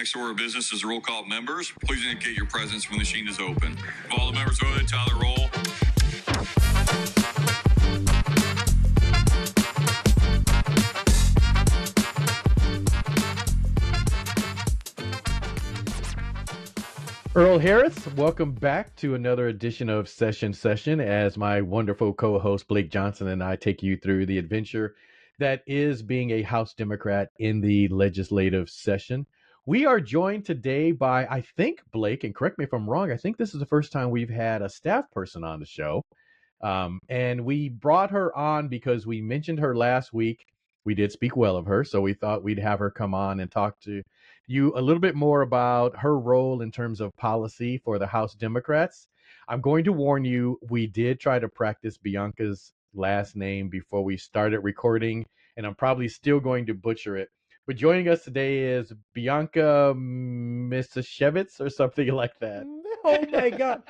Next order of business is roll call members. Please indicate your presence when the machine is open. If all the members voted, tally roll. Earl Harris, welcome back to another edition of Session as my wonderful co-host Blake Johnson and I take you through the adventure that is being a House Democrat in the legislative session. We are joined today by, I think, Blake, and correct me if I'm wrong, I think this is the first time we've had a staff person on the show. And we brought her on because we mentioned her last week. We did speak well of her, so we thought we'd have her come on and talk to you a little bit more about her role in terms of policy for the House Democrats. I'm going to warn you, we did try to practice Bianca's last name before we started recording, and I'm probably still going to butcher it. But joining us today is Bianca Mizimakoski or something like that. Oh my God.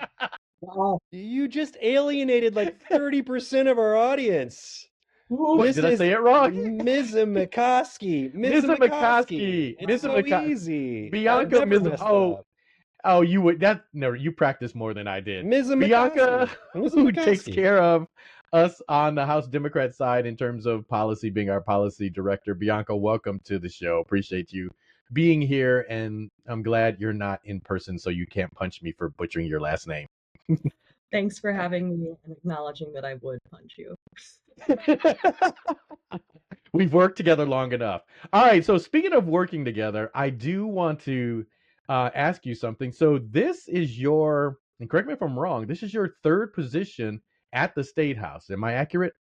Wow. You just alienated like 30% of our audience. What, did I say it wrong? Mizimakoski. Mizimakoski. It's so easy. Bianca Mizimakoski. Oh, you would that? No, you practiced more than I did. Bianca, who takes care of us on the House Democrat side in terms of policy, being our policy director. Bianca, welcome to the show. Appreciate you being here, and I'm glad you're not in person, so you can't punch me for butchering your last name. Thanks for having me and acknowledging that I would punch you. We've worked together long enough. All right, so speaking of working together, I do want to ask you something. So this is your, and correct me if I'm wrong, this is your third position at the State House. Am I accurate?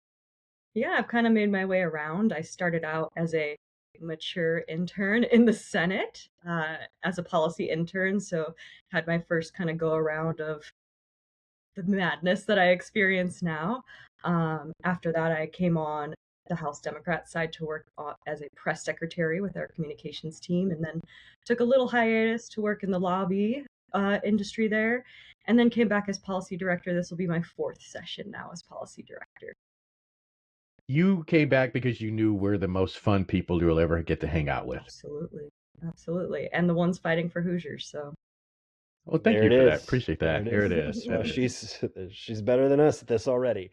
Yeah, I've kind of made my way around. I started out as a mature intern in the Senate as a policy intern, so had my first kind of go around of the madness that I experience now. After that, I came on the House Democrat side to work as a press secretary with our communications team, and then took a little hiatus to work in the lobby industry there, and then came back as policy director. This will be my fourth session now as policy director. You came back because you knew we're the most fun people you'll ever get to hang out with. Absolutely. And the ones fighting for Hoosiers, so. Well, thank you for that. Appreciate that. Here it is. Well, she's better than us at this already.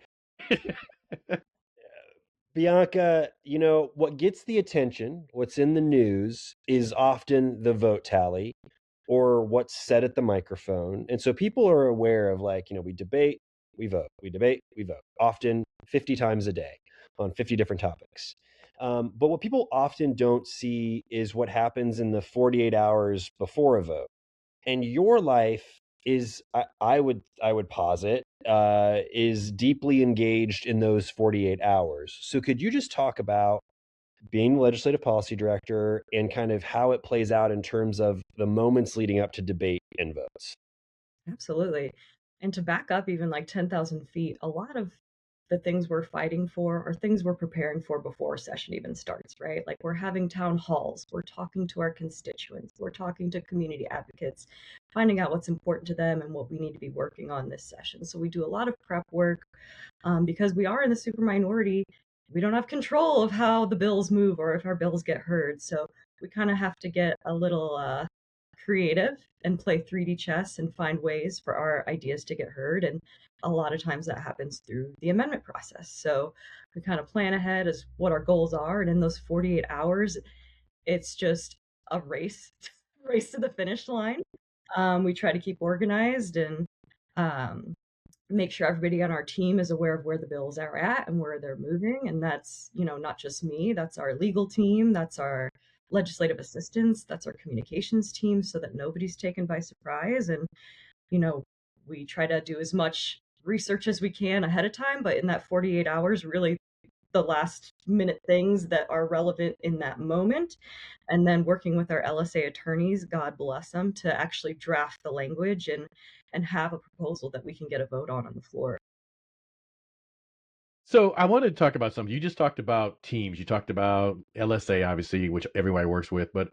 Bianca, you know, what gets the attention, what's in the news, is often the vote tally or what's said at the microphone. And so people are aware of, like, you know, we debate, we vote, we debate, we vote, often 50 times a day on 50 different topics. But what people often don't see is what happens in the 48 hours before a vote. And your life is, I would posit, is deeply engaged in those 48 hours. So could you just talk about being the legislative policy director and kind of how it plays out in terms of the moments leading up to debate and votes? Absolutely. And to back up even like 10,000 feet, a lot of the things we're fighting for are things we're preparing for before a session even starts, right? Like we're having town halls, we're talking to our constituents, we're talking to community advocates, finding out what's important to them and what we need to be working on this session. So we do a lot of prep work because we are in the super minority. We don't have control of how the bills move or if our bills get heard. So we kind of have to get a little creative and play 3D chess and find ways for our ideas to get heard. And a lot of times that happens through the amendment process. So we kind of plan ahead as what our goals are. And in those 48 hours, it's just a race to the finish line. We try to keep organized and make sure everybody on our team is aware of where the bills are at and where they're moving. And that's, you know, not just me, that's our legal team, that's our legislative assistants, that's our communications team, so that nobody's taken by surprise. And, you know, we try to do as much research as we can ahead of time, but in that 48 hours, really the last minute things that are relevant in that moment. And then working with our LSA attorneys, God bless them, to actually draft the language and have a proposal that we can get a vote on the floor. So I wanted to talk about something. You just talked about teams. You talked about LSA, obviously, which everybody works with. But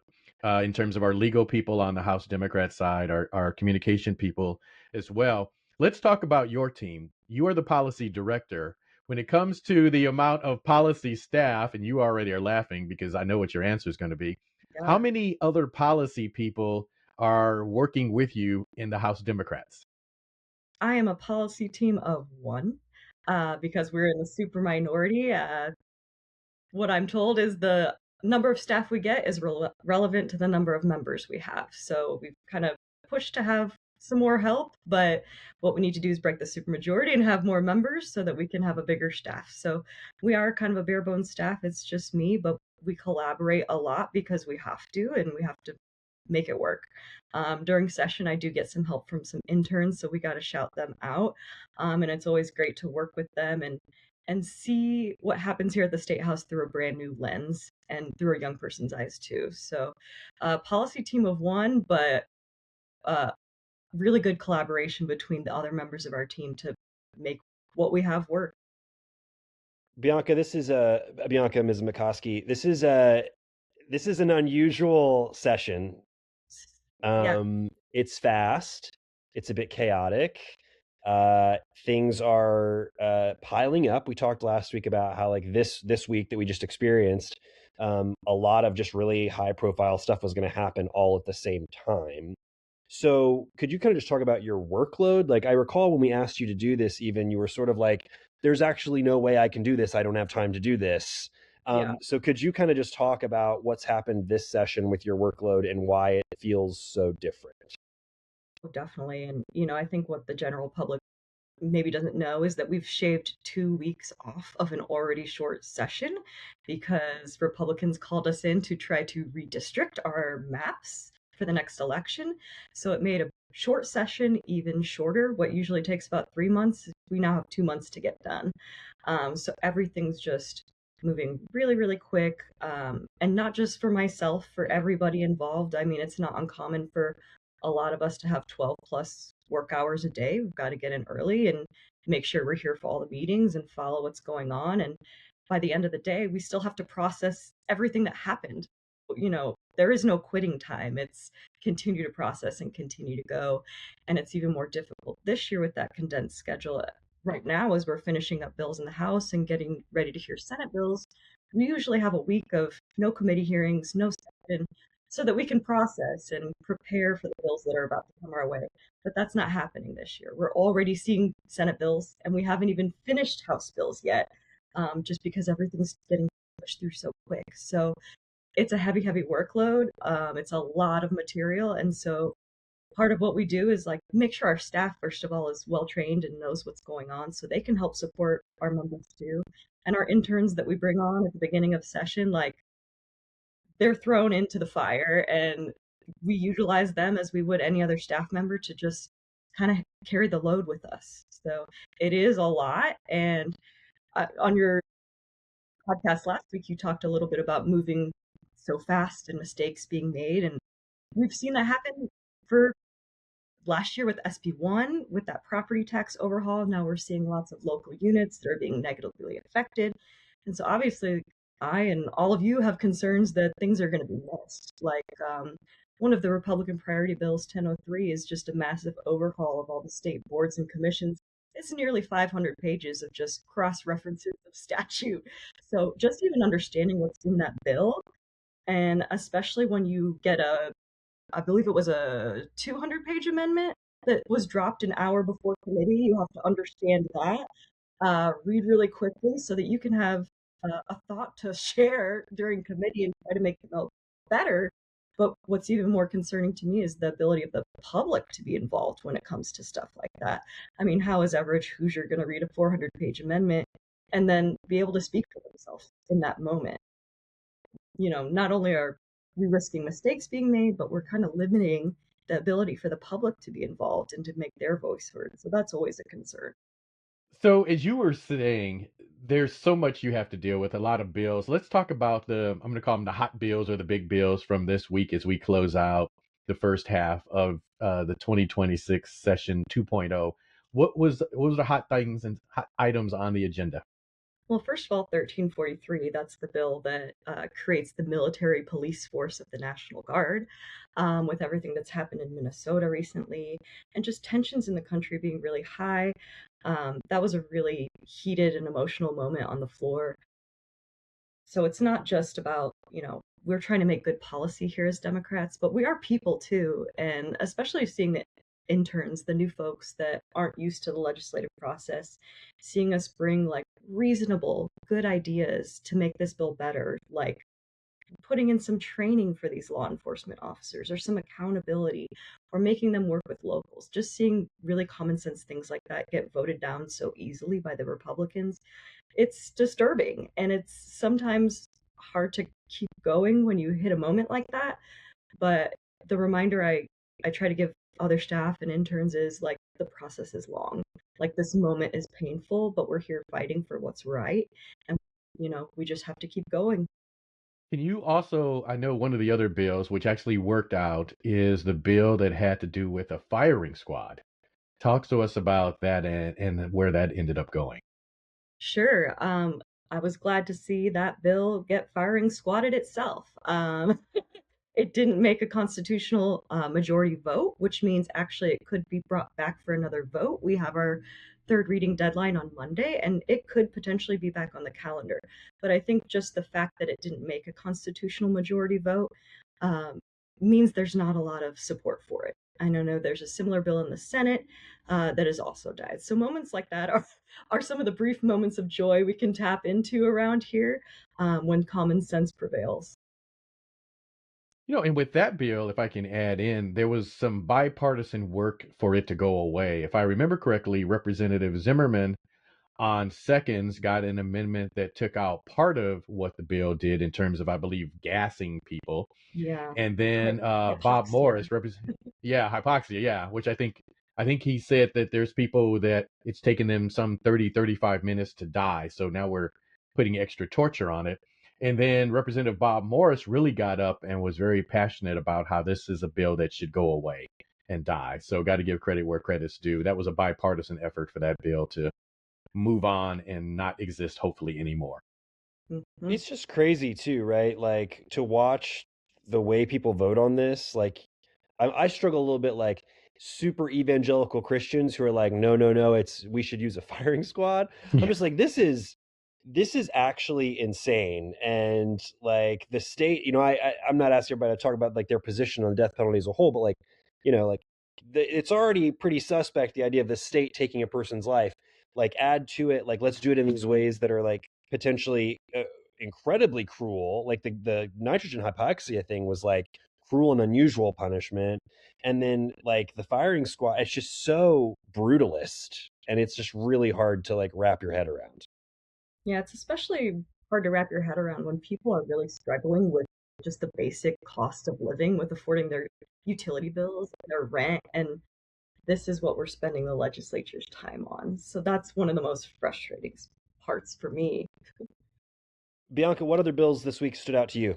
in terms of our legal people on the House Democrat side, our communication people as well, let's talk about your team. You are the policy director. When it comes to the amount of policy staff, and you already are laughing because I know what your answer is going to be. How Yeah. many other policy people are working with you in the House Democrats? I am a policy team of one because we're in the super minority. What I'm told is the number of staff we get is relevant to the number of members we have. So we've kind of pushed to have some more help, but what we need to do is break the supermajority and have more members so that we can have a bigger staff. So we are kind of a bare bones staff. It's just me, but we collaborate a lot because we have to, and we have to make it work. During session, I do get some help from some interns, so we got to shout them out. And it's always great to work with them and see what happens here at the State House through a brand new lens and through a young person's eyes too. So, policy team of one, but uh, really good collaboration between the other members of our team to make what we have work. Bianca, this is Bianca Mizimakoski. This is an unusual session. Yeah, It's fast. It's a bit chaotic. Things are piling up. We talked last week about how like this week that we just experienced, a lot of just really high profile stuff was going to happen all at the same time. So could you kind of just talk about your workload? Like I recall when we asked you to do this, even you were sort of like, there's actually no way I can do this. I don't have time to do this. yeah. So could you kind of just talk about what's happened this session with your workload and why it feels so different? Definitely. And, I think what the general public maybe doesn't know is that we've shaved 2 weeks off of an already short session because Republicans called us in to try to redistrict our maps for the next election. So it made a short session even shorter. What usually takes about 3 months, we now have 2 months to get done. So everything's just moving really, really quick. And not just for myself, for everybody involved. I mean, it's not uncommon for a lot of us to have 12 plus work hours a day. We've got to get in early and make sure we're here for all the meetings and follow what's going on. And by the end of the day, we still have to process everything that happened. There is no quitting time. It's continue to process and continue to go. And it's even more difficult this year with that condensed schedule. Right now, as we're finishing up bills in the House and getting ready to hear Senate bills, we usually have a week of no committee hearings, no session, so that we can process and prepare for the bills that are about to come our way. But that's not happening this year. We're already seeing Senate bills, and we haven't even finished House bills yet, just because everything's getting pushed through so quick. So it's a heavy, heavy workload. It's a lot of material. And so part of what we do is like make sure our staff, first of all, is well trained and knows what's going on so they can help support our members too. And our interns that we bring on at the beginning of session, like they're thrown into the fire and we utilize them as we would any other staff member to just kind of carry the load with us. So it is a lot. And on your podcast last week, you talked a little bit about moving so fast and mistakes being made. And we've seen that happen for last year with SB1, with that property tax overhaul. Now we're seeing lots of local units that are being negatively affected. And so obviously, I and all of you have concerns that things are going to be missed. Like one of the Republican priority bills, 1003, is just a massive overhaul of all the state boards and commissions. It's nearly 500 pages of just cross references of statute. So just even understanding what's in that bill, and especially when you get I believe it was a 200-page amendment that was dropped an hour before committee. You have to understand that, read really quickly so that you can have a thought to share during committee and try to make it all better. But what's even more concerning to me is the ability of the public to be involved when it comes to stuff like that. I mean, how is average Hoosier going to read a 400-page amendment and then be able to speak for themselves in that moment? Not only are we risking mistakes being made, but we're kind of limiting the ability for the public to be involved and to make their voice heard. So that's always a concern. So, as you were saying, there's so much you have to deal with, a lot of bills. Let's talk about I'm going to call them the hot bills or the big bills from this week as we close out the first half of the 2026 session 2.0. What was the hot things and hot items on the agenda? Well, first of all, 1343, that's the bill that creates the military police force of the National Guard, with everything that's happened in Minnesota recently and just tensions in the country being really high. That was a really heated and emotional moment on the floor. So it's not just about, we're trying to make good policy here as Democrats, but we are people too. And especially seeing the interns, the new folks that aren't used to the legislative process, seeing us bring like reasonable, good ideas to make this bill better, like putting in some training for these law enforcement officers or some accountability or making them work with locals. Just seeing really common sense things like that get voted down so easily by the Republicans, it's disturbing. And it's sometimes hard to keep going when you hit a moment like that. But the reminder I try to give other staff and interns is like the process is long. Like this moment is painful, but we're here fighting for what's right. And, we just have to keep going. Can you also, I know one of the other bills, which actually worked out, is the bill that had to do with a firing squad. Talk to us about that and where that ended up going. Sure. I was glad to see that bill get firing squatted itself. It didn't make a constitutional majority vote, which means actually it could be brought back for another vote. We have our third reading deadline on Monday, and it could potentially be back on the calendar. But I think just the fact that it didn't make a constitutional majority vote means there's not a lot of support for it. I know there's a similar bill in the Senate that has also died. So moments like that are some of the brief moments of joy we can tap into around here when common sense prevails. And with that bill, if I can add in, there was some bipartisan work for it to go away. If I remember correctly, Representative Zimmerman on seconds got an amendment that took out part of what the bill did in terms of, I believe, gassing people. Yeah. And then Bob Hypoxia. Morris hypoxia, yeah, which I think he said that there's people that it's taken them some 35 minutes to die. So now we're putting extra torture on it. And then Representative Bob Morris really got up and was very passionate about how this is a bill that should go away and die. So got to give credit where credit's due. That was a bipartisan effort for that bill to move on and not exist, hopefully, anymore. Mhm. It's just crazy too, right? Like to watch the way people vote on this. Like I struggle a little bit like super evangelical Christians who are like, no, no, no, we should use a firing squad. I'm Yeah. just like, this is actually insane. And like the state, I'm not asking everybody to talk about like their position on the death penalty as a whole, but like, like it's already pretty suspect, the idea of the state taking a person's life. Like add to it, like let's do it in these ways that are like potentially incredibly cruel. Like the nitrogen hypoxia thing was like cruel and unusual punishment. And then like the firing squad, it's just so brutalist, and it's just really hard to like wrap your head around. Yeah, it's especially hard to wrap your head around when people are really struggling with just the basic cost of living, with affording their utility bills, their rent, and this is what we're spending the legislature's time on. So that's one of the most frustrating parts for me. Bianca, what other bills this week stood out to you?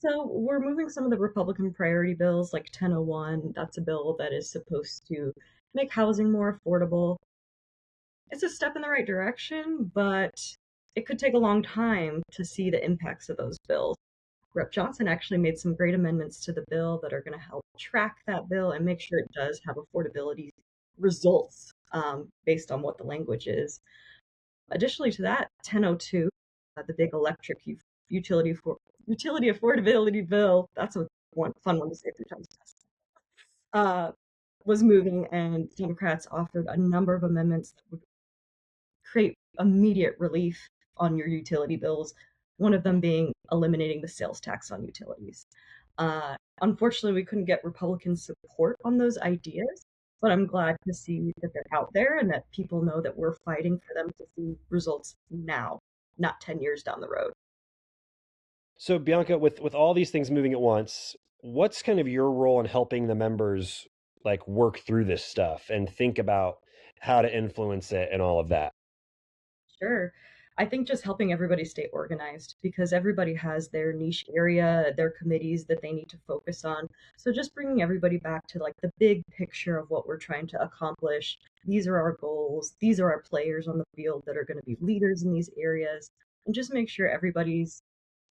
So we're moving some of the Republican priority bills, like 1001. That's a bill that is supposed to make housing more affordable. It's a step in the right direction, but it could take a long time to see the impacts of those bills. Rep. Johnson actually made some great amendments to the bill that are going to help track that bill and make sure it does have affordability results based on what the language is. Additionally to that, 1002, the big electric utility affordability bill, that's a fun one to say 3 times fast, was moving, and Democrats offered a number of amendments that would create immediate relief on your utility bills, one of them being eliminating the sales tax on utilities. Unfortunately, we couldn't get Republican support on those ideas, but I'm glad to see that they're out there and that people know that we're fighting for them to see results now, not 10 years down the road. So Bianca, with all these things moving at once, what's kind of your role in helping the members like work through this stuff and think about how to influence it and all of that? Sure. I think just helping everybody stay organized, because everybody has their niche area, their committees that they need to focus on. So just bringing everybody back to like the big picture of what we're trying to accomplish. These are our goals. These are our players on the field that are going to be leaders in these areas, and just make sure everybody's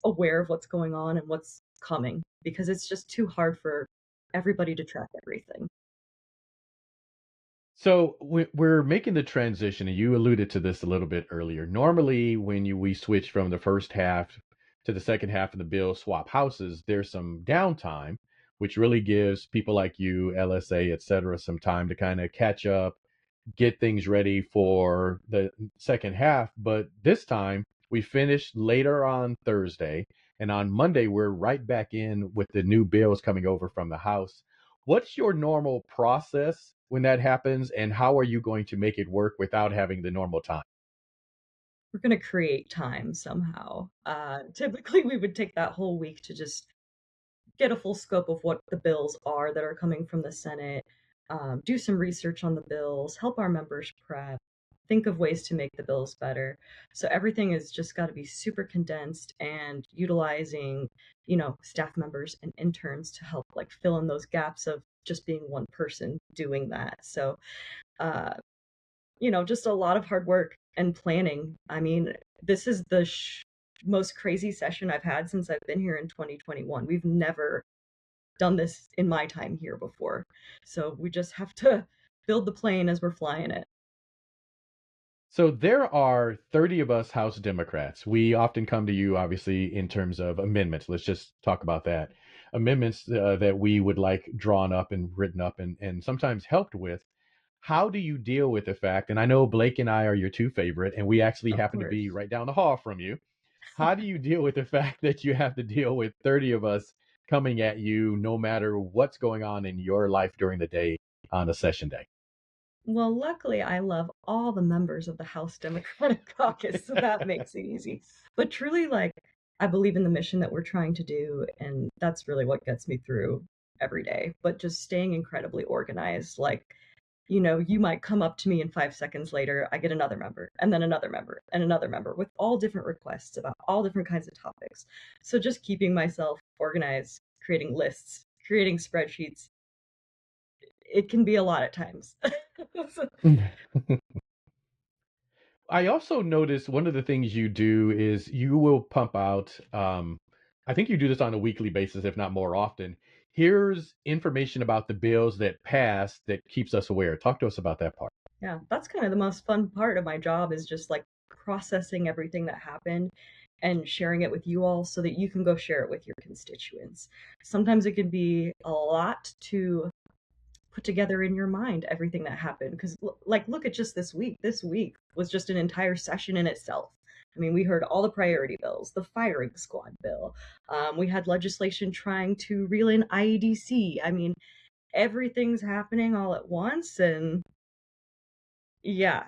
aware of what's going on and what's coming, because it's just too hard for everybody to track everything. So we're making the transition, and you alluded to this a little bit earlier. Normally, when we switch from the first half to the second half of the bill, swap houses, there's some downtime, which really gives people like you, LSA, et cetera, some time to kind of catch up, get things ready for the second half. But this time we finished later on Thursday, and on Monday we're right back in with the new bills coming over from the House. What's your normal process when that happens, and how are you going to make it work without having the normal time? We're going to create time somehow. Typically, we would take that whole week to just get a full scope of what the bills are that are coming from the Senate, do some research on the bills, help our members prep, think of ways to make the bills better. So everything has just got to be super condensed and utilizing, staff members and interns to help like fill in those gaps of just being one person doing that. So, uh, just a lot of hard work and planning. I mean, this is the most crazy session I've had since I've been here in 2021. We've never done this in my time here before. So we just have to build the plane as we're flying it. So there are 30 of us House Democrats. We often come to you, obviously, in terms of amendments. Let's just talk about that. Amendments that we would like drawn up and written up and sometimes helped with. How do you deal with the fact, and I know Blake and I are your two favorite, and we actually Of happen to course. be right down the hall from you. How do you deal with the fact that you have to deal with 30 of us coming at you no matter what's going on in your life during the day on a session day? Well, luckily, I love all the members of the House Democratic Caucus, so that makes it easy. But truly, like, I believe in the mission that we're trying to do, and that's really what gets me through every day. But just staying incredibly organized, like, you might come up to me and 5 seconds later, I get another member, and then another member, and another member with all different requests about all different kinds of topics. So just keeping myself organized, creating lists, creating spreadsheets, it can be a lot at times. I also noticed one of the things you do is you will pump out, I think you do this on a weekly basis, if not more often. Here's information about the bills that passed that keeps us aware. Talk to us about that part. Yeah, that's kind of the most fun part of my job is just like processing everything that happened and sharing it with you all so that you can go share it with your constituents. Sometimes it can be a lot to put together in your mind everything that happened because like look at just this week was just an entire session in itself. I mean, we heard all the priority bills, the firing squad bill. We had legislation trying to reel in IEDC. I mean, everything's happening all at once, and yeah.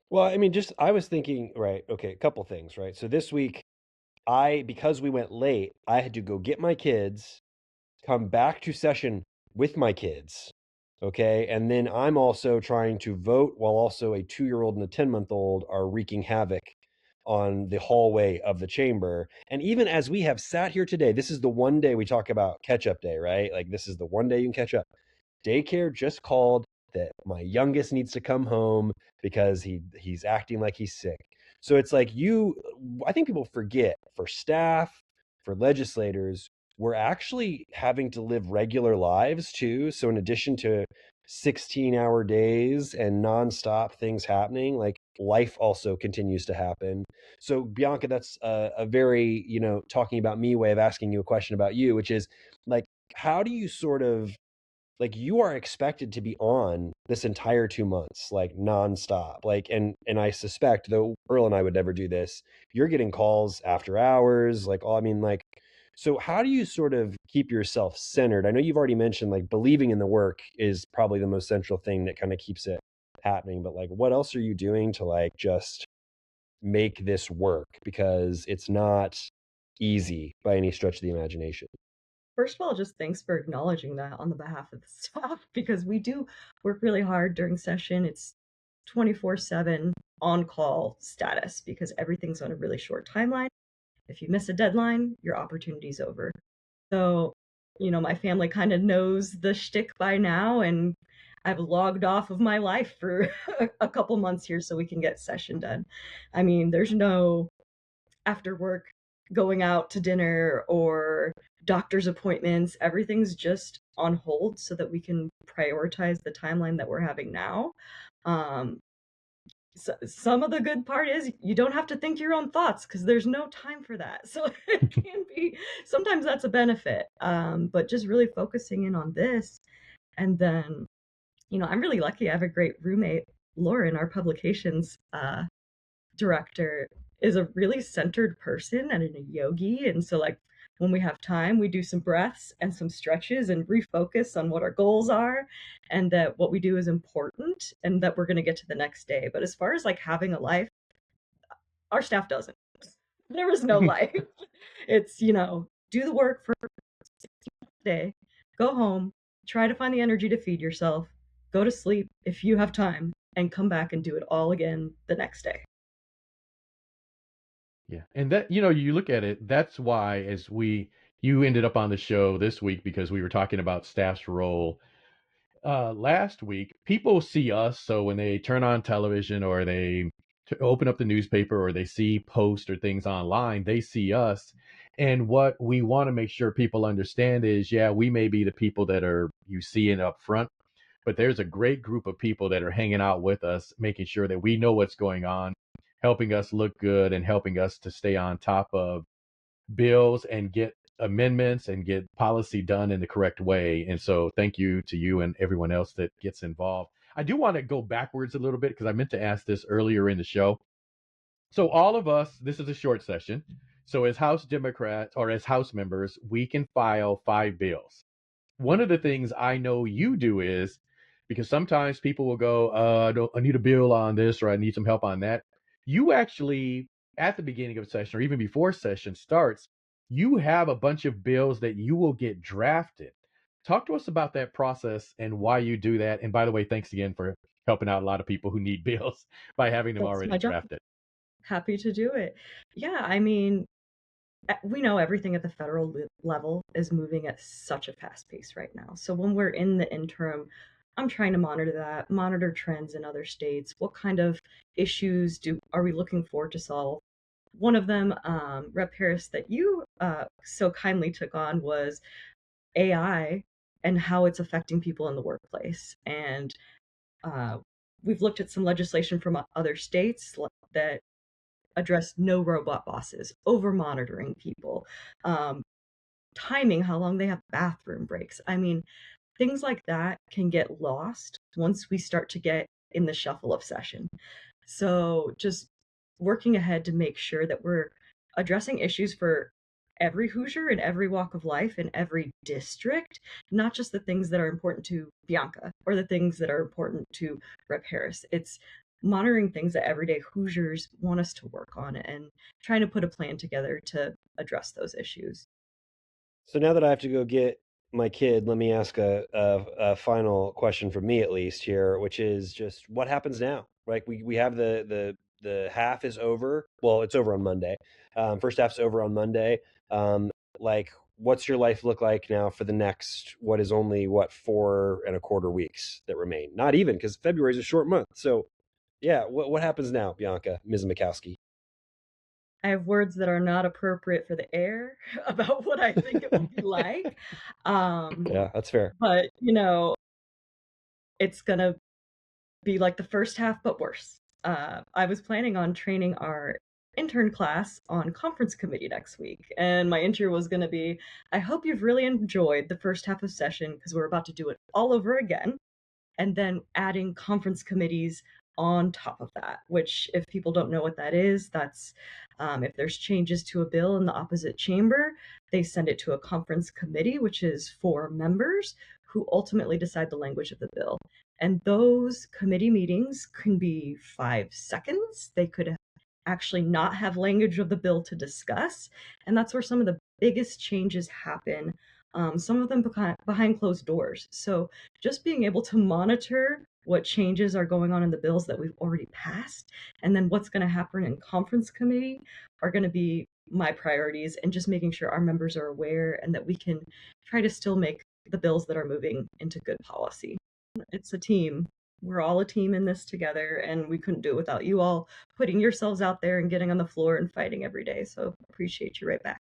Well, I mean, just I was thinking, right, okay, a couple things, right? So this week, because we went late, I had to go get my kids, come back to session with my kids, okay? And then I'm also trying to vote while also a 2-year-old and a 10-month-old are wreaking havoc on the hallway of the chamber. And even as we have sat here today, this is the one day we talk about catch up day, right? Like this is the one day you can catch up. Daycare just called that my youngest needs to come home because he's acting like he's sick. So it's like I think people forget, for staff, for legislators, we're actually having to live regular lives too. So in addition to 16-hour days and nonstop things happening, like life also continues to happen. So Bianca, that's a very, talking about me way of asking you a question about you, which is like, how do you sort of, like, you are expected to be on this entire 2 months, like nonstop. Like, and I suspect, though Earl and I would never do this, you're getting calls after hours, like, I mean, like, so how do you sort of keep yourself centered? I know you've already mentioned like believing in the work is probably the most central thing that kind of keeps it happening, but like, what else are you doing to like just make this work? Because it's not easy by any stretch of the imagination. First of all, just thanks for acknowledging that on the behalf of the staff because we do work really hard during session. It's 24/7 on call status because everything's on a really short timeline. If you miss a deadline, your opportunity's over. So, my family kind of knows the shtick by now, and I've logged off of my life for a couple months here so we can get session done. I mean, there's no after work going out to dinner or doctor's appointments. Everything's just on hold so that we can prioritize the timeline that we're having now. Um, some of the good part is you don't have to think your own thoughts because there's no time for that. So it can be, sometimes that's a benefit. But just really focusing in on this. And then, I'm really lucky. I have a great roommate, Lauren, our publications director, is a really centered person and a yogi. And so, like, when we have time, we do some breaths and some stretches and refocus on what our goals are and that what we do is important and that we're going to get to the next day. But as far as like having a life, our staff doesn't. There is no life. It's, do the work for 16 hours a day, go home, try to find the energy to feed yourself, go to sleep if you have time, and come back and do it all again the next day. Yeah. And that, you look at it, that's why you ended up on the show this week because we were talking about staff's role. Last week, people see us. So when they turn on television or they open up the newspaper or they see posts or things online, they see us. And what we want to make sure people understand is, yeah, we may be the people that are you seeing up front, but there's a great group of people that are hanging out with us, making sure that we know what's going on, helping us look good and helping us to stay on top of bills and get amendments and get policy done in the correct way. And so thank you to you and everyone else that gets involved. I do want to go backwards a little bit because I meant to ask this earlier in the show. So all of us, this is a short session. So as House Democrats or as House members, we can file 5 bills. One of the things I know you do is because sometimes people will go, I need a bill on this or I need some help on that. You actually, at the beginning of session or even before session starts, you have a bunch of bills that you will get drafted. Talk to us about that process and why you do that. And by the way, thanks again for helping out a lot of people who need bills by having them That's already my job. drafted. Happy to do it. Yeah, I mean, we know everything at the federal level is moving at such a fast pace right now. So when we're in the interim, I'm trying to monitor trends in other states. What kind of issues are we looking for to solve? One of them, Rep Harris, that you so kindly took on was AI and how it's affecting people in the workplace. And we've looked at some legislation from other states that address no robot bosses, over monitoring people, timing how long they have bathroom breaks. I mean, things like that can get lost once we start to get in the shuffle of session. So just working ahead to make sure that we're addressing issues for every Hoosier in every walk of life in every district, not just the things that are important to Bianca or the things that are important to Rep Harris. It's monitoring things that everyday Hoosiers want us to work on and trying to put a plan together to address those issues. So now that I have to go get my kid, let me ask a final question from me at least here, which is just what happens now? Right? We have the half is over. Well, it's over on Monday. First half's over on Monday. Like, what's your life look like now for the next what is only 4.25 weeks that remain? Not even, because February is a short month. So, yeah, what happens now, Bianca Mizimakoski? I have words that are not appropriate for the air about what I think it will be like. Yeah, that's fair. But, it's going to be like the first half, but worse. I was planning on training our intern class on conference committee next week. And my intro was going to be, I hope you've really enjoyed the first half of session because we're about to do it all over again. And then adding conference committees on top of that, which if people don't know what that is, that's if there's changes to a bill in the opposite chamber, they send it to a conference committee, which is 4 members who ultimately decide the language of the bill. And those committee meetings can be 5 seconds. They could actually not have language of the bill to discuss. And that's where some of the biggest changes happen, some of them behind closed doors. So just being able to monitor what changes are going on in the bills that we've already passed, and then what's going to happen in conference committee are going to be my priorities, and just making sure our members are aware and that we can try to still make the bills that are moving into good policy. It's a team. We're all a team in this together, and we couldn't do it without you all putting yourselves out there and getting on the floor and fighting every day. So appreciate you right back.